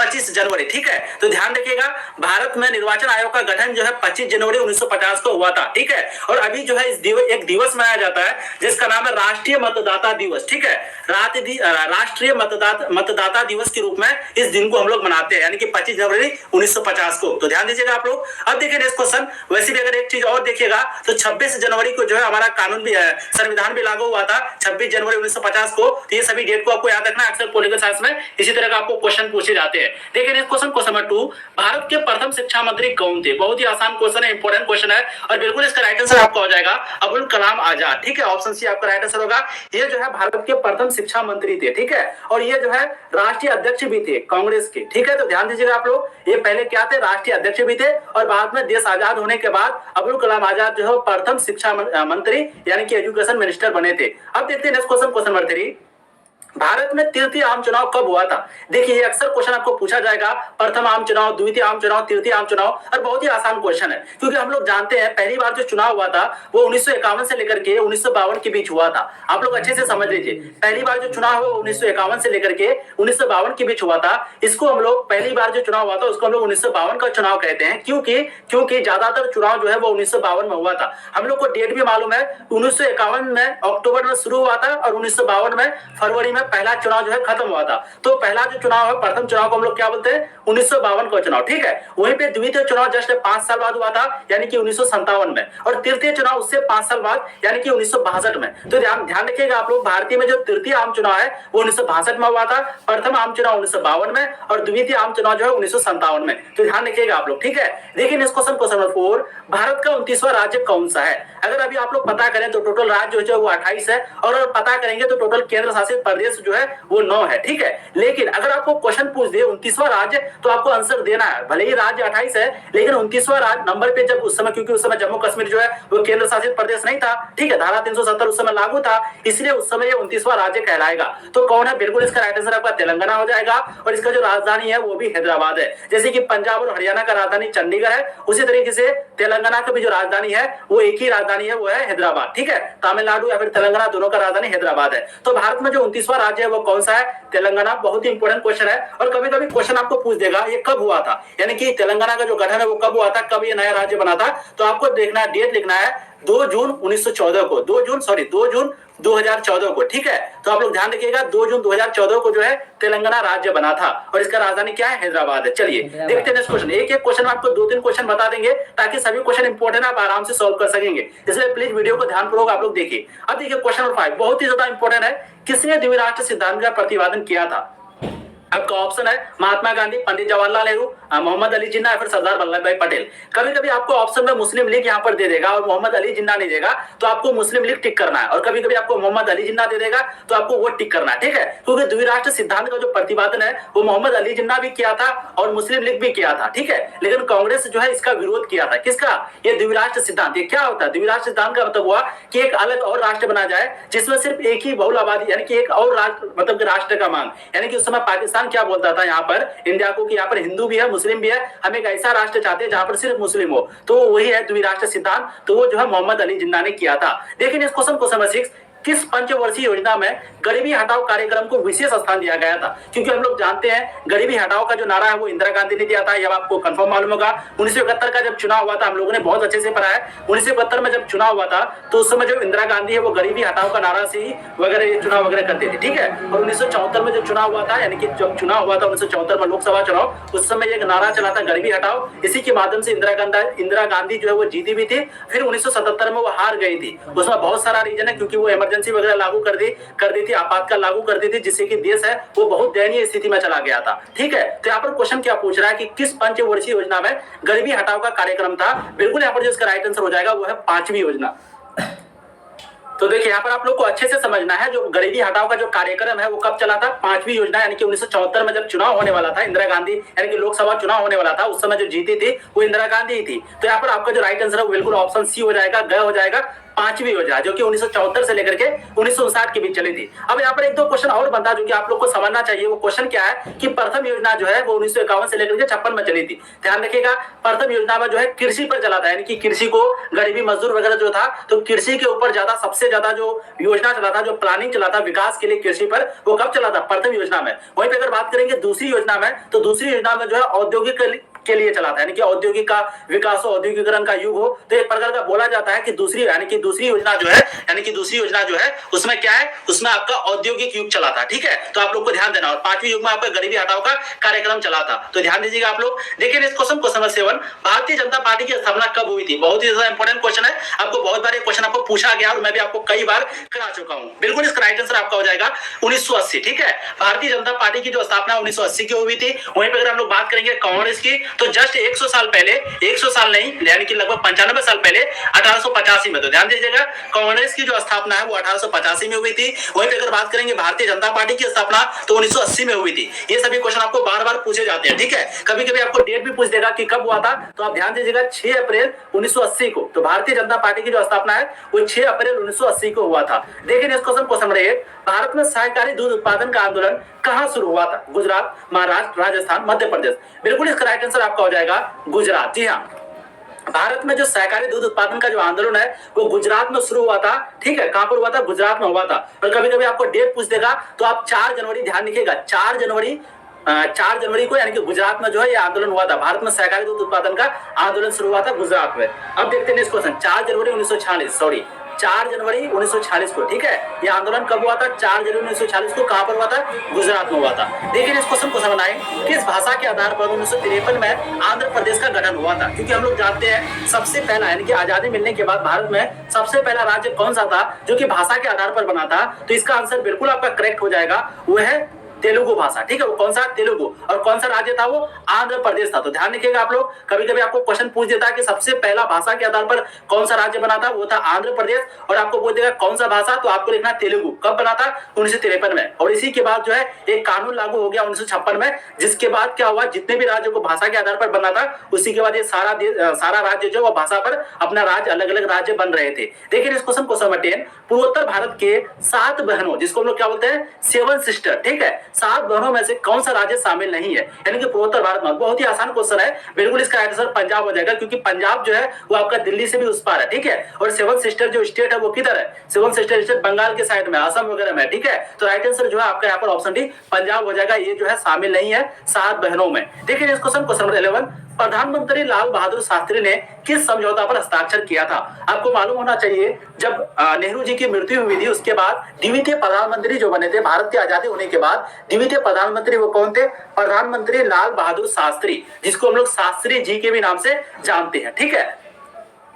25 जनवरी, ठीक है। तो ध्यान रखिएगा, भारत में निर्वाचन आयोग का गठन जो है 25 जनवरी 1950 को हुआ था, ठीक है। और अभी जो है एक दिवस मनाया जाता है जिसका नाम है राष्ट्रीय मतदाता दिवस, ठीक है। राष्ट्रीय मतदाता दिवस के रूप में इस दिन को हम लोग मनाते हैं, यानी कि 25 जनवरी 1950 को। तो ध्यान दीजिएगा आप लोग। अब देखिए नेक्स्ट क्वेश्चन। वैसे भी अगर एक चीज और देखिएगा तो 26 जनवरी को जो है हमारा कानून भी संविधान भी लागू हुआ था 26 जनवरी 1950 को। तो ये सभी डेट को आपको याद रखना है, अक्सर पॉलिटिकल साइंस में इसी तरह का आपको क्वेश्चन पूछे जाते हैं। देखिए next question, question number 2, Bharat के प्रथम शिक्षा मंत्री कौन थे? बहुत ही आसान क्वेश्चन है, इंपॉर्टेंट क्वेश्चन है और बिल्कुल इसका राइट आंसर आपका हो जाएगा अबुल कलाम आजाद, ठीक है। ऑप्शन सी आपका राइट आंसर होगा। ये जो है भारत के प्रथम शिक्षा मंत्री थे, ठीक है। और ये जो है राष्ट्रीय अध्यक्ष भी थे कांग्रेस के, ठीक है। तो ध्यान दीजिएगा आप लोग, ये पहले क्या थे? राष्ट्रीय अध्यक्ष भी थे और बाद में देश आजाद होने के बाद अबुल कलाम आजाद जो है प्रथम शिक्षा मंत्री यानी कि एजुकेशन मिनिस्टर बने थे। अब देखते हैं next question, question number 3, Bharat में तृतीय आम चुनाव कब हुआ था? देखिए अक्सर क्वेश्चन आपको पूछा जाएगा, प्रथम आम चुनाव, द्वितीय आम चुनाव, तृतीय आम चुनाव, और बहुत ही आसान क्वेश्चन है क्योंकि हम लोग जानते हैं पहली बार जो चुनाव हुआ था वो 1951 से लेकर के 1952 के बीच हुआ था। आप लोग अच्छे से समझ लीजिए, पहली बार जो चुनाव हुआ 1951 से लेकर के 1952 के बीच हुआ था। इसको हम लोग पहली बार जो चुनाव हुआ था उसको हम लोग 1952 का चुनाव कहते हैं, क्योंकि ज्यादातर चुनाव जो है वो 1952 में हुआ था। हम लोग को डेट भी मालूम है, 1951 में अक्टूबर में शुरू हुआ था और 1952 में फरवरी में पहला चुनाव जो है खत्म हुआ था। तो पहला जो चुनाव है, प्रथम चुनाव को हम लोग क्या बोलते हैं? 1952 का चुनाव, ठीक है। वहीं पे द्वितीय चुनाव जस्ट 5 साल बाद हुआ था यानी कि 1957 में, और तृतीय चुनाव उससे 5 साल बाद यानी कि 1962 में। तो ध्यान रखिएगा आप लोग, भारतीय में जो तृतीय आम चुनाव है वो 1962 में हुआ था, प्रथम आम चुनाव 1952 में और द्वितीय आम चुनाव जो है 1957 में। तो ध्यान रखिएगा आप लोग, ठीक है। देखिए next question, question number 4, Bharat का 29वां राज्य कौन सा है? अगर अभी आप लोग पता करें तो टोटल राज्य जो है वो 28 है, और अगर पता करेंगे तो टोटल केंद्र शासित प्रदेश जो है वो 9 है, ठीक है। लेकिन अगर आपको क्वेश्चन पूछ दे 29वां राज्य तो आपको आंसर देना है, भले ही राज्य 28 है लेकिन 29वां राज्य नंबर पे जब उस समय, क्योंकि उस समय जम्मू कश्मीर जो है वो केंद्र शासित प्रदेश नहीं था, ठीक है, धारा 370 उस समय लागू था, इसलिए उस समय ये 29वां राज्य कहलाएगा। तो कौन है? बिल्कुल इसका राइट आंसर आपका तेलंगाना हो जाएगा, और इसका जो राजधानी है वो भी हैदराबाद है। जैसे कि पंजाब और हरियाणा का राजधानी चंडीगढ़ है, उसी तरीके से तेलंगाना का भी जो राजधानी है वो एक ही राजधानी है, वो है हैदराबाद, ठीक है। तमिलनाडु या फिर तेलंगाना दोनों का राजधानी हैदराबाद है। तो भारत में जो 29वां राज्य है वो कौन सा है? तेलंगाना। बहुत ही इंपॉर्टेंट क्वेश्चन है, और कभी कभी क्वेश्चन आपको पूछ देगा ये कब हुआ था, यानी कि तेलंगाना का जो गठन है वो कब हुआ था, कब ये नया राज्य बना था। तो आपको देखना है, डेट लिखना है 2 जून 1914 को, 2 जून 2014 को, ठीक है। तो आप लोग ध्यान रखिएगा, 2 जून 2014 को जो है तेलंगाना राज्य बना था, और इसका राजधानी क्या है? हैदराबाद है। चलिए देखते हैं नेक्स्ट क्वेश्चन। एक एक क्वेश्चन आपको 2-3 क्वेश्चन बता देंगे ताकि सभी क्वेश्चन इंपॉर्टेंट आप आराम से सॉल्व कर सकेंगे, इसलिए प्लीज वीडियो को ध्यानपूर्वक आप लोग देखिए। अब देखिए क्वेश्चन नंबर 5 बहुत ही ज्यादा इंपॉर्टेंट है, किसने द्विराष्ट्र सिद्धांत का प्रतिपादन किया था? आपका ऑप्शन है महात्मा गांधी, पंडित जवाहरलाल नेहरू, मोहम्मद अली जिन्ना या फिर सरदार वल्लभ भाई पटेल। कभी कभी आपको ऑप्शन में मुस्लिम लीग यहाँ पर दे देगा और मोहम्मद अली जिन्ना नहीं देगा, तो आपको मुस्लिम लीग टिक करना है, और कभी कभी आपको मोहम्मद अली जिन्ना दे देगा तो आपको वो टिक करना है, ठीक है। क्योंकि द्विराष्ट्र सिद्धांत का जो प्रतिपादन है वो मोहम्मद अली जिन्ना भी किया था और मुस्लिम लीग भी किया था, ठीक है। लेकिन कांग्रेस जो है इसका विरोध किया था। किसका? ये द्विराष्ट्र सिद्धांत। ये क्या होता है? द्विराष्ट्र सिद्धांत का मतलब हुआ कि एक अलग और राष्ट्र बना जाए जिसमें सिर्फ एक ही बहुल आबादी, यानी कि एक और राष्ट्र, मतलब राष्ट्र का मांग, यानी कि उस समय पाकिस्तान क्या बोलता था यहाँ पर इंडिया को कि यहाँ पर हिंदू भी है, मुस्लिम भी है, हम एक ऐसा राष्ट्र चाहते हैं जहां पर सिर्फ मुस्लिम हो। तो वही है द्विराष्ट्र सिद्धांत, तो वो जो है मोहम्मद अली जिन्ना ने किया था। देखिए इस क्वेश्चन को नंबर 6, किस पंचवर्षीय योजना में गरीबी हटाओ कार्यक्रम को विशेष स्थान दिया गया था? क्योंकि हम लोग जानते हैं गरीबी हटाओ का जो नारा है वो इंदिरा गांधी ने दिया था, यह आपको कंफर्म मालूम होगा। 1971 का जब चुनाव हुआ था, हम लोगों ने बहुत अच्छे से पढ़ा है, 1971 में जब चुनाव हुआ था तो उस समय जो इंदिरा गांधी है वो गरीबी हटाओ का नारा से ही वगैरह चुनाव वगैरह करते थे, ठीक है। और 1974 में जब चुनाव हुआ था, यानी कि जब चुनाव हुआ था 1974 में लोकसभा चुनाव, उस समय एक नारा चला था गरीबी हटाओ, इसी के माध्यम से इंदिरा गांधी जो है वो जीती भी थी। फिर 1977 में वो हार गई थी, उसमें बहुत सारा रीजन है, क्योंकि वो इमरजेंसी वगैरह लागू कर दी थी, आपातकाल लागू कर दी थी, जिससे कि देश है वो बहुत दयनीय स्थिति में चला गया था, ठीक है। तो यहाँ पर क्वेश्चन क्या पूछ रहा है कि किस पंचवर्षीय योजना में गरीबी हटाओ का कार्यक्रम था? बिल्कुल यहाँ पर जो इसका राइट आंसर हो जाएगा वो है 5वीं योजना। तो देखिए यहाँ पर आप लोग को अच्छे से समझना है, जो गरीबी हटाओ का जो कार्यक्रम है वो कब चला था? 5वीं योजना, यानी कि 1974 में जब चुनाव होने वाला था, इंदिरा गांधी, यानी कि लोकसभा चुनाव होने वाला था, उस समय जो जीती थी वो इंदिरा गांधी ही थी। तो यहाँ पर आपका जो राइट आंसर है वो बिल्कुल ऑप्शन सी हो जाएगा, ग हो जाएगा, 5वीं योजना, जो कि 1974 से लेकर के 1959 के बीच चली थी। अब यहाँ पर एक दो क्वेश्चन और बनता है जो कि आप लोग को समझना चाहिए। वो क्वेश्चन क्या है कि प्रथम योजना जो है वो 1951 से लेकर के 56 में चली थी। ध्यान रखिएगा, प्रथम योजना में जो है कृषि पर चला था, यानी कि कृषि को, गरीबी मजदूर वगैरह जो था, तो कृषि के ऊपर ज्यादा, सबसे ज्यादा जो योजना चला था, जो प्लानिंग चला था विकास के लिए कृषि पर, वो कब चला था? प्रथम योजना में। वहीं पे अगर बात करेंगे दूसरी योजना में, तो दूसरी योजना में जो है औद्योगिक के लिए चला था, यानी कि औद्योगिक का विकास हो, औद्योगिकरण का युग हो, तो एक प्रकार का बोला जाता है कि दूसरी, यानी कि दूसरी योजना जो है, यानी कि दूसरी योजना जो है उसमें क्या है, उसमें आपका औद्योगिक युग चला था। ठीक है, तो आप लोग को ध्यान देना। और 5वीं युग में आपका गरीबी हटाओ का कार्यक्रम चला था, तो ध्यान दीजिएगा आप लोग। देखिए इस क्वेश्चन को नंबर 7, भारतीय जनता पार्टी की स्थापना कब हुई थी? बहुत ही ज्यादा इंपॉर्टेंट क्वेश्चन है, आपको बहुत बार ये क्वेश्चन आपको पूछा गया और मैं भी आपको कई बार करा चुका हूं। बिल्कुल इसका राइट आंसर आपका हो जाएगा 1980। ठीक है, भारतीय जनता पार्टी की जो स्थापना 1980 की हुई थी। वहीं पर अगर हम लोग बात करेंगे कांग्रेस की, तो जस्ट 100 साल पहले, 100 साल नहीं, यानी कि लगभग 95 साल पहले 1885 में, तो ध्यान दीजिएगा कांग्रेस की जो स्थापना है वो 1885 में हुई थी। वहीं पे अगर बात करेंगे भारतीय जनता पार्टी की स्थापना, तो 1980 में हुई थी। ये सभी क्वेश्चन आपको बार बार पूछे जाते हैं। ठीक है, कभी कभी आपको डेट भी पूछ देगा कि कब हुआ था, तो आप ध्यान दीजिएगा 6 अप्रैल 1980 को। तो भारतीय जनता पार्टी की जो स्थापना है वो 6 अप्रैल 1980 को हुआ था। देखिए इस क्वेश्चन नंबर 8, भारत में सहकारी दूध उत्पादन का आंदोलन कहां शुरू हुआ था? गुजरात, महाराष्ट्र, राजस्थान, मध्य प्रदेश। बिल्कुल इसका राइट आंसर आपका हो जाएगा गुजरात। जी हाँ, भारत में जो सहकारी दूध उत्पादन का जो आंदोलन है वो गुजरात में शुरू हुआ था। ठीक है, कहां पर हुआ था? गुजरात में हुआ था। और कभी कभी आपको डेट पूछ देगा, तो आप 4 जनवरी, ध्यान रखिएगा 4 जनवरी को, यानी कि गुजरात में जो है ये आंदोलन हुआ था। भारत में सहकारी दूध उत्पादन का आंदोलन शुरू हुआ था गुजरात में। अब देखते हैं इस क्वेश्चन, 4 जनवरी 1946 को। ठीक है, ये आंदोलन कब हुआ था? 4 जनवरी 1946 को। कहां पर हुआ था? गुजरात में हुआ था। देखिए इस क्वेश्चन को समझना है, किस भाषा के आधार पर 1953 में आंध्र प्रदेश का गठन हुआ था? क्योंकि हम लोग जानते हैं सबसे पहला, यानी कि आजादी मिलने के बाद भारत में सबसे पहला राज्य कौन सा था जो कि भाषा के आधार पर बना था? तो इसका आंसर बिल्कुल आपका करेक्ट हो जाएगा, वो है तेलुगु भाषा। ठीक है, वो कौन सा? तेलुगु। और कौन सा राज्य था? वो आंध्र प्रदेश था। तो ध्यान रखिएगा आप लोग, कभी कभी आपको क्वेश्चन पूछ देता है कि सबसे पहला भाषा के आधार पर कौन सा राज्य बना था, वो था आंध्र प्रदेश। और आपको पूछ देगा कौन सा भाषा, तो आपको लिखना तेलुगु। कब बना था? 1953 में। और इसी के बाद जो है एक कानून लागू हो गया 1956 में, जिसके बाद क्या हुआ, जितने भी राज्यों को भाषा के आधार पर बनना था, उसी के बाद ये सारा राज्य जो भाषा पर अपना राज्य, अलग अलग राज्य बन रहे थे। देखिए इस क्वेश्चन को समझते हैं, पूर्वोत्तर भारत के 7 बहनों, जिसको हम लोग क्या बोलते हैं? 7 सिस्टर। ठीक है, 7 बहनों में से कौन सा राज्य शामिल नहीं है, यानी कि पूर्वोत्तर भारत में? बहुत ही आसान क्वेश्चन है, बिल्कुल इसका आंसर पंजाब हो जाएगा, क्योंकि पंजाब जो है वो आपका दिल्ली से भी उस पार है। ठीक है, और 7 सिस्टर जो स्टेट है वो किधर है? 7 सिस्टर स्टेट बंगाल के साइड में, असम वगैरह में। ठीक है, तो राइट आंसर जो है आपका यहाँ पर ऑप्शन डी पंजाब हो जाएगा। ये जो है शामिल नहीं है 7 बहनों में। देखिए इस क्वेश्चन नंबर 11, प्रधानमंत्री लाल बहादुर शास्त्री ने किस समझौता पर हस्ताक्षर किया था? आपको मालूम होना चाहिए, जब नेहरू जी की मृत्यु हुई थी उसके बाद द्वितीय प्रधानमंत्री जो बने थे, भारत की आजादी होने के बाद द्वितीय प्रधानमंत्री वो कौन थे? प्रधानमंत्री लाल बहादुर शास्त्री, जिसको हम लोग शास्त्री जी के भी नाम से जानते हैं। ठीक है,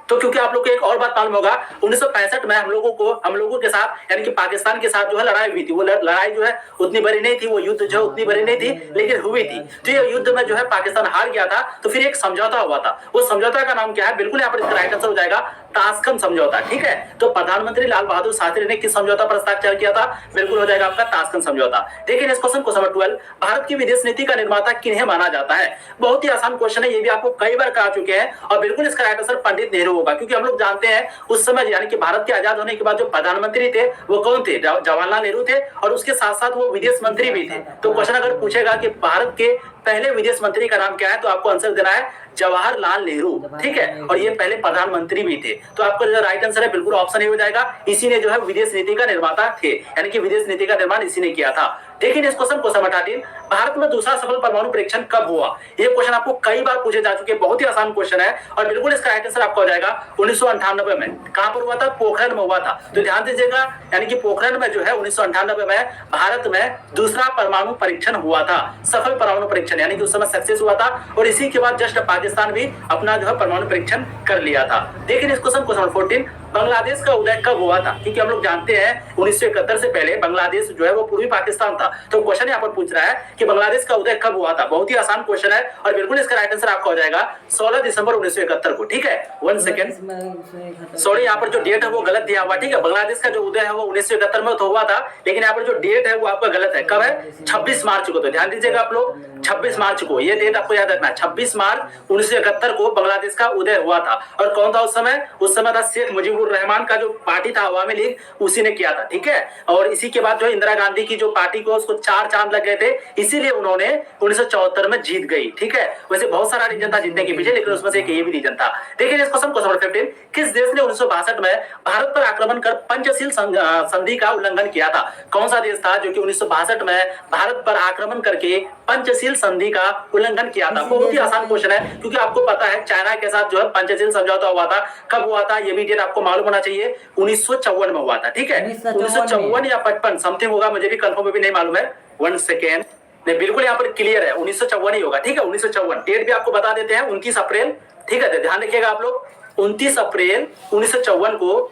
तो क्योंकि आप लोग को एक और बात मालूम होगा, 1965 में हम लोगों के साथ, यानी कि पाकिस्तान के साथ जो है लड़ाई हुई थी। वो लड़ाई जो है उतनी बड़ी नहीं थी, वो युद्ध जो उतनी बड़ी नहीं थी, लेकिन हुई थी। तो ये युद्ध में जो है पाकिस्तान हार गया था, तो फिर एक समझौता हुआ था। वो समझौता का नाम क्या है? बिल्कुल यहाँ पर इसका राइट आंसर हो जाएगा ताशकंद समझौता। ठीक है, तो प्रधानमंत्री लाल बहादुर शास्त्री ने किस समझौता पर हस्ताक्षर किया था? बिल्कुल हो जाएगा आपका ताशकंद समझौता। देखिए इस क्वेश्चन को नंबर 12, भारत की विदेश नीति का निर्माता किन्हें माना जाता है? बहुत ही आसान क्वेश्चन है, ये भी आपको कई बार करा चुके हैं, और बिल्कुल इसका राइट आंसर पंडित नेहरू होगा, क्योंकि हम लोग जानते हैं उस समय, यानी कि भारत के आजाद होने के बाद जो प्रधानमंत्री थे वो कौन थे? जवाहरलाल नेहरू थे, और उसके साथ साथ वो विदेश मंत्री भी थे। तो क्वेश्चन अगर पूछेगा कि भारत के पहले विदेश मंत्री का नाम क्या है, तो आपको आंसर देना है जवाहरलाल नेहरू। ठीक है, और ये पहले प्रधानमंत्री भी थे। तो आपका जो राइट आंसर है बिल्कुल ऑप्शन ए हो जाएगा। इसी ने जो है विदेश नीति का निर्माता थे, यानी कि विदेश नीति का निर्माण इसी ने किया था। देखिए इस क्वेश्चन को समझाते हैं, भारत में दूसरा सफल परमाणु परीक्षण कब हुआ? ये क्वेश्चन आपको कई बार पूछे जा चुके हैं, बहुत ही आसान क्वेश्चन है, और बिल्कुल इसका राइट आंसर आपका हो जाएगा 1998 में। कहां पर हुआ था? पोखरण में हुआ था। तो ध्यान दीजिएगा, यानी कि पोखरण में जो है 1998 में भारत में दूसरा परमाणु परीक्षण हुआ था, सफल परमाणु परीक्षण, यानी कि उस समय सक्सेस हुआ था। और इसी के बाद जस्ट पाकिस्तान भी अपना जो है परमाणु परीक्षण कर लिया था। देखिए इस क्वेश्चन को नंबर 14, बांग्लादेश का उदय कब हुआ था? क्योंकि हम लोग जानते हैं 1971 से पहले बांग्लादेश जो है वो पूर्वी पाकिस्तान था। तो क्वेश्चन यहाँ पर पूछ रहा है कि बांग्लादेश का उदय कब हुआ था? बहुत ही आसान क्वेश्चन है, और बिल्कुल इसका राइट आंसर आपका हो जाएगा 16 दिसंबर 1971 को। ठीक है, 1 सेकेंड, सॉरी यहाँ पर जो डेट है वो गलत दिया हुआ। ठीक है, बांग्लादेश का जो उदय है वो 1971 में तो हुआ था, लेकिन यहाँ पर जो डेट है वो आपका गलत है। कब है? 26 मार्च को। तो ध्यान दीजिएगा आप लोग, 26 मार्च को, ये डेट आपको याद रखना है। 26 मार्च 1971 को बांग्लादेश का उदय हुआ था। और कौन था उस समय? उस समय था शेख मुजीबुर मुजीबुर रहमान का जो पार्टी था अवामी लीग, उसी ने किया था, ठीक है। और इसी के बाद जो इंदिरा गांधी की जो पार्टी को उसको 4 चांद लग गए थे, इसीलिए उन्होंने 1974 में जीत गई, ठीक है। वैसे बहुत सारा रीजन था जीतने के पीछे, लेकिन उसमें से एक ये भी रीजन था। देखिए इस क्वेश्चन को नंबर 15, किस देश ने 1962 में भारत पर आक्रमण कर पंचशील संधि का उल्लंघन किया था? कौन सा देश था जो कि 1962 में भारत पर आक्रमण करके पंचशील संधि का उल्लंघन किया था? बहुत ही आसान क्वेश्चन है, क्योंकि आपको पता है चाइना के साथ जो है पंचशील समझौता हुआ था। कब हुआ था ये भी डेट आपको मालूम होना चाहिए, 1954 में हुआ था, ठीक है। 1954 या 55 समथिंग होगा, मुझे भी कंफर्म भी नहीं मालूम है। 1 सेकेंड, नहीं बिल्कुल यहाँ पर क्लियर है, 1954 ही होगा, ठीक है। 1954 डेट भी आपको बता देते हैं, 29 अप्रैल, ठीक है, ध्यान रखिएगा आप लोग। 29 अप्रैल 1954 को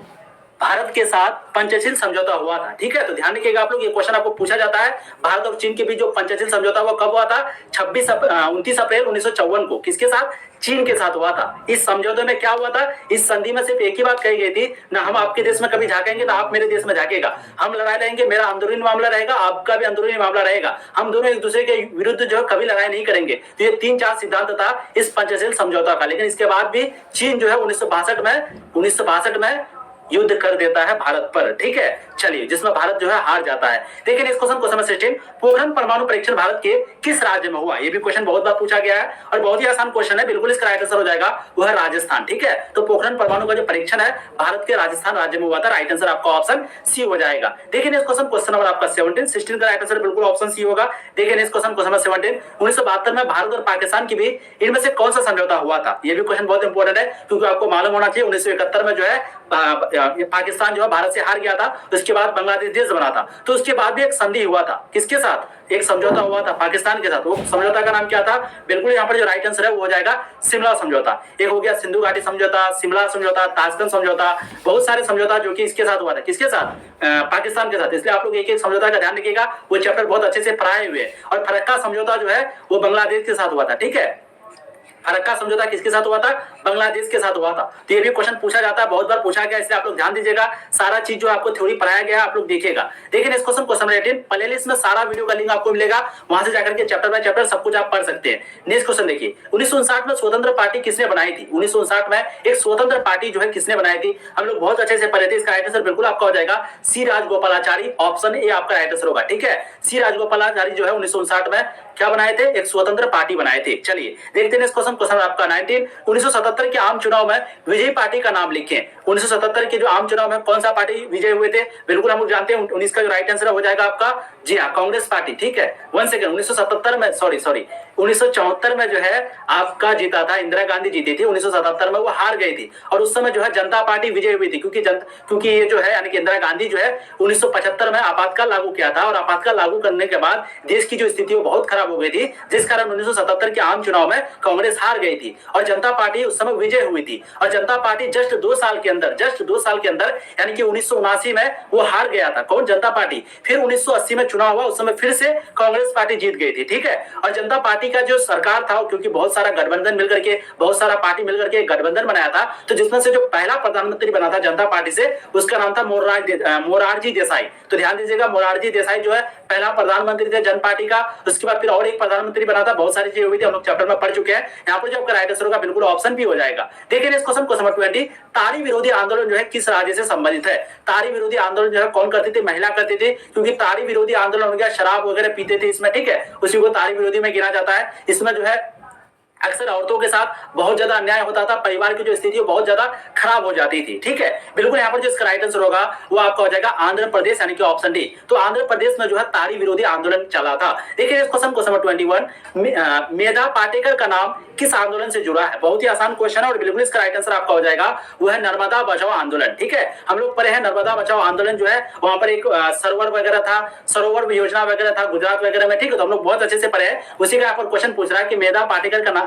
भारत के साथ पंचशील समझौता हुआ था, ठीक है। तो ध्यान रखिएगा आप लोग, ये क्वेश्चन आपको पूछा जाता है, भारत और चीन के बीच जो पंचशील समझौता हुआ कब हुआ था? 29 अप्रैल 1954 को। किसके साथ? चीन के साथ हुआ था। इस समझौते में क्या हुआ था? इस संधि में सिर्फ एक ही बात कही गई थी, ना हम आपके देश में कभी झांकेंगे ना आप मेरे देश में झांकेगा, हम लड़ाई लड़ेंगे, मेरा अंदरूनी मामला रहेगा, आपका भी अंदरूनी मामला रहेगा, हम दोनों एक दूसरे के विरुद्ध जो है कभी लड़ाई नहीं करेंगे। तो ये 3-4 सिद्धांत था इस पंचशील समझौता का। लेकिन इसके बाद भी चीन जो है 1962 में युद्ध कर देता है भारत पर, ठीक है। चलिए, जिसमें भारत जो है हार जाता है। देखिए इस क्वेश्चन को समझ सकते हैं, पोखरण परमाणु परीक्षण भारत के किस राज्य में हुआ? ये भी क्वेश्चन बहुत बार पूछा गया है और बहुत ही आसान क्वेश्चन है, बिल्कुल इसका राइट आंसर हो जाएगा वो है राजस्थान, ठीक है। तो पोखरण परमाणु का जो परीक्षण है भारत के राजस्थान राज्य में हुआ था। राइट आंसर आपका ऑप्शन सी हो जाएगा। देखिए इस क्वेश्चन नंबर आपका 16 का राइट आंसर बिल्कुल ऑप्शन सी होगा। देखिए इस क्वेश्चन नंबर 17, 1972 में भारत और पाकिस्तान के बीच इनमें से कौन सा समझौता हुआ था? ये भी क्वेश्चन बहुत इंपॉर्टेंट है, क्योंकि आपको मालूम होना चाहिए 1971 में जो है पाकिस्तान जो है भारत से हार गया था, उसके बाद बांग्लादेश देश बना था। तो उसके बाद भी एक संधि हुआ था, किसके साथ? एक समझौता हुआ था पाकिस्तान के साथ। वो समझौता का नाम क्या था? बिल्कुल यहाँ पर जो राइट आंसर है वो हो जाएगा शिमला समझौता। एक हो गया सिंधु घाटी समझौता, शिमला समझौता, ताशकंद समझौता, बहुत सारे समझौता जो कि इसके साथ हुआ था। किसके साथ? पाकिस्तान के साथ। इसलिए आप लोग एक एक समझौता का ध्यान रखिएगा, वो चैप्टर बहुत अच्छे से पढ़ाए हुए। और फरक्का समझौता जो है वो बांग्लादेश के साथ हुआ था, ठीक है। फरक्का समझौता किसके साथ हुआ था? बांग्लादेश के साथ हुआ था। तो ये भी क्वेश्चन पूछा जाता है, बहुत बार पूछा गया, इसलिए आप लोग ध्यान दीजिएगा। सारा चीज जो आपको थ्योरी पढ़ाया गया आप लोग देखिएगा। देखिए इस क्वेश्चन 18 प्लेलिस्ट में सारा वीडियो का लिंक आपको मिलेगा, वहां से जाकर के चैप्टर बाय चैप्टर सब कुछ आप पढ़ सकते हैं। नेक्स्ट क्वेश्चन देखिए, 1959 में स्वतंत्र पार्टी किसने बनाई थी? 1959 में एक स्वतंत्र पार्टी जो है किसने बनाई थी? हम लोग बहुत अच्छे से पढ़े थे। इसका राइट आंसर बिल्कुल आपका हो जाएगा सी राजगोपालाचारी, ऑप्शन ए आपका राइट आंसर होगा, ठीक है। सी राजगोपालाचारी जो है 1959 में क्या बनाए थे? एक स्वतंत्र पार्टी बनाए थे। चलिए देखते हैं इस क्वेश्चन आपका 19, 1977 के आम चुनाव में विजयी पार्टी का नाम लिखें। 1977 के जो आम चुनाव में कौन सा पार्टी विजय हुए थे? बिल्कुल हम लोग जानते हैं 19 का जो राइट आंसर हो जाएगा आपका, जी हाँ, कांग्रेस पार्टी, ठीक है। 1 सेकंड, 1977 में सॉरी 1974 में जो है आपका जीता था, इंदिरा गांधी जीती थी। 1977 में वो हार गई थी और उस समय जो है जनता पार्टी विजय हुई थी, क्योंकि ये जो है यानी कि इंदिरा गांधी जो है 1975 में आपातकाल लागू किया था और आपातकाल लागू करने के बाद देश की जो स्थिति बहुत खराब हो गई थी, जिस कारण 1977 के आम चुनाव में कांग्रेस हार गई थी और जनता पार्टी उस समय विजय हुई थी। और जनता पार्टी जस्ट 2 साल के अंदर यानी कि 1979 में वो हार गया था। कौन? जनता पार्टी। फिर 1980 में चुनाव हुआ, उस समय फिर से कांग्रेस पार्टी जीत गई थी, ठीक है। और जनता पार्टी का जो सरकार था, क्योंकि बहुत सारा गठबंधन मिलकर के, बहुत सारा पार्टी मिलकर के गठबंधन बनाया था, तो जिसमें से जो पहला प्रधानमंत्री बना था जनता पार्टी से, उसका नाम था मोरारजी देसाई। तो ध्यान दीजिएगा, मोरारजी देसाई जो है पहला प्रधानमंत्री थे जन पार्टी का। उसके बाद फिर और एक प्रधानमंत्री बना था, बहुत सारी चीजें हुई थी, हम लोग चैप्टर में पढ़ चुके हैं। यहाँ पर जो आपका राइट आंसर होगा बिल्कुल ऑप्शन भी हो जाएगा। देखिए इस क्वेश्चन 20, तारी विरोधी आंदोलन जो है किस राज्य से संबंधित है? तारी विरोधी आंदोलन जो है कौन करती थी? महिला करती थी, क्योंकि तारी विरोधी आंदोलन हो गया, शराब वगैरह पीते थे इसमें, ठीक है, उसी को तारी विरोधी में गिना जाता है। इसमें जो है अक्सर औरतों के साथ बहुत ज्यादा अन्याय होता था, परिवार की जो स्थिति बहुत ज्यादा खराब हो जाती थी, ठीक है। बिल्कुल यहाँ पर जो इसका राइट आंसर होगा वो आपका हो जाएगा आंध्र प्रदेश, यानी कि ऑप्शन डी। तो आंध्र प्रदेश में जो है तारी विरोधी आंदोलन चला था। देखिए इस क्वेश्चन 21, मेधा पाटेकर का नाम किस आंदोलन से जुड़ा है? बहुत ही आसान क्वेश्चन है और बिल्कुल इसका राइट आंसर आपका हो जाएगा वो है नर्मदा बचाओ आंदोलन, ठीक है। हम लोग पढ़े हैं नर्मदा बचाओ आंदोलन जो है, वहां पर एक सरोवर वगैरह था, सरोवर योजना वगैरह था गुजरात वगैरह में, ठीक है। तो हम लोग बहुत अच्छे से पढ़े हैं। उसी का यहाँ पर क्वेश्चन पूछ रहा है कि मेधा पाटेकर का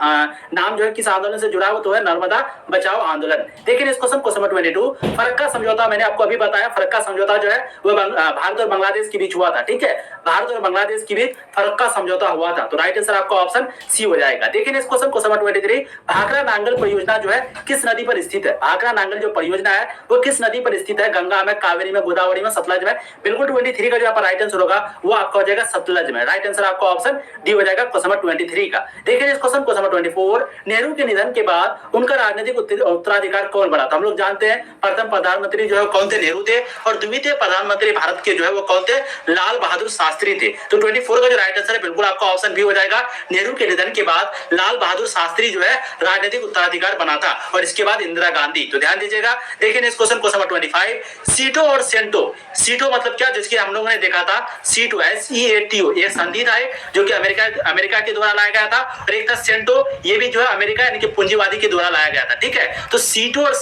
नाम जो है किस आंदोलन से जुड़ा हुआ, तो है नर्मदा बचाओ आंदोलन। देखिए इस क्वेश्चन 22, फरक्का समझौता मैंने आपको अभी बताया, फरक्का समझौता जो है वो भारत और बांग्लादेश के बीच हुआ था, ठीक है। भारत और बांग्लादेश के बीच फरक्का समझौता हुआ था। तो राइट आंसर आपका ऑप्शन सी हो जाएगा। देखिए इस क्वेश्चन 23, भाखड़ा नांगल परियोजना जो है किस नदी पर स्थित है? भाखड़ा नांगल जो परियोजना है वो किस नदी पर स्थित है? गंगा में, कावेरी में, गोदावरी में, सतलज में? बिल्कुल 23 का जो आपका राइट आंसर होगा वो आपका हो जाएगा सतलज में। राइट आंसर आपका ऑप्शन डी हो जाएगा क्वेश्चन 23 का। देखिए इस क्वेश्चन 24 नेहरू के निधन के बाद उनका राजनीतिक उत्तराधिकार कौन बना था? हम लोग जानते हैं प्रथम प्रधानमंत्री जो है कौन थे? नेहरू थे। और द्वितीय प्रधानमंत्री भारत के जो है वो कौन थे? लाल बहादुर शास्त्री थे। तो 24 का जो राइट आंसर है बिल्कुल आपका ऑप्शन बी हो जाएगा। नेहरू के निधन के बाद लाल बहादुर शास्त्री जो है राजनीतिक उत्तराधिकार बना था और इसके बाद इंदिरा गांधी। तो ध्यान दीजिएगा। देखिए नेक्स्ट क्वेश्चन, क्वेश्चन नंबर 25, सीटो और सेंटो। सीटो मतलब क्या? जिसकी हम लोगों ने देखा था सीटो, SEATO, ये संधि था जो कि अमेरिका के द्वारा लाया गया था। और एक था सेंटो, ये भी जो है अमेरिका यानी कि पूंजीवादी के द्वारा लाया गया था। ठीक है, तो सीटो और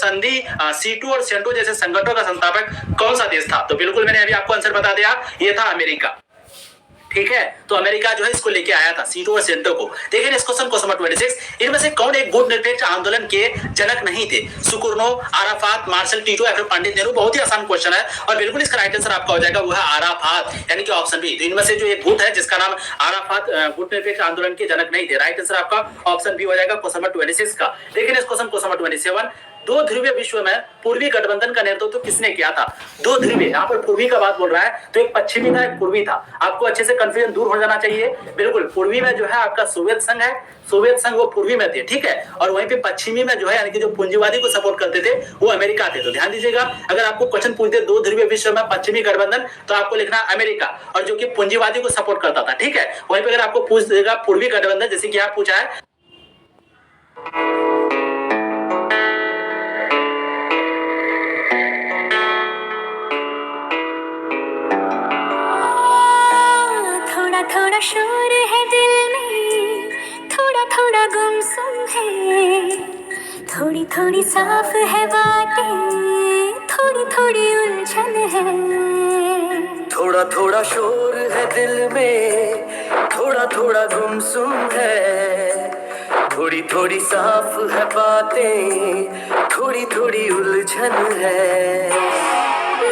सीटो और सेंटो जैसे संगठनों का संस्थापक कौन सा देश था? तो बिल्कुल मैंने अभी आपको आंसर बता दिया, ये था अमेरिका। ठीक है, तो अमेरिका जो है इसको लेके आया था, सीटो और सेंटो को। देखिए इस क्वेश्चन नंबर 26, इनमें से कौन एक गुट निरपेक्ष आंदोलन के जनक नहीं थे? सुकुरनो, आराफात, मार्शल टीटो या फिर पंडित नेहरू? बहुत ही आसान क्वेश्चन है और बिल्कुल इसका राइट आंसर आपका हो जाएगा वो है आराफात, यानी कि ऑप्शन बी। तो इनमें से जो एक गुट है जिसका नाम आराफात, गुट निरपेक्ष आंदोलन के जनक नहीं थे। राइट आंसर आपका ऑप्शन बी हो जाएगा क्वेश्चन नंबर 26 का। देखिए इस क्वेश्चन नंबर 27, दो ध्रुवीय विश्व में पूर्वी गठबंधन का नेतृत्व किसने किया था? दो ध्रुवीय, यहाँ पर पूर्वी का बात बोल रहा है, तो एक पश्चिमी था एक पूर्वी था। आपको अच्छे से कंफ्यूजन दूर हो जाना चाहिए। बिल्कुल पूर्वी में जो है आपका सोवियत संघ है, सोवियत संघ वो पूर्वी में थे। ठीक है, और वहीं पे पश्चिमी में जो है यानी कि जो पूंजीवादी को सपोर्ट करते थे वो अमेरिका थे। तो ध्यान दीजिएगा, अगर आपको क्वेश्चन पूछते दो ध्रुवीय विश्व में पश्चिमी गठबंधन, तो आपको लिखना अमेरिका, और जो कि पूंजीवादी को सपोर्ट करता था। ठीक है, वहीं पे अगर आपको पूछ देगा पूर्वी गठबंधन, जैसे कि यहाँ पूछा है, थोड़ा शोर है दिल में, थोड़ा थोड़ा गुमसुम है, थोड़ी थोड़ी साफ है बातें, थोड़ी थोड़ी उलझन है। थोड़ा थोड़ा शोर है दिल में, थोड़ा थोड़ा गुमसुम है, थोड़ी थोड़ी साफ है बातें, थोड़ी थोड़ी उलझन है।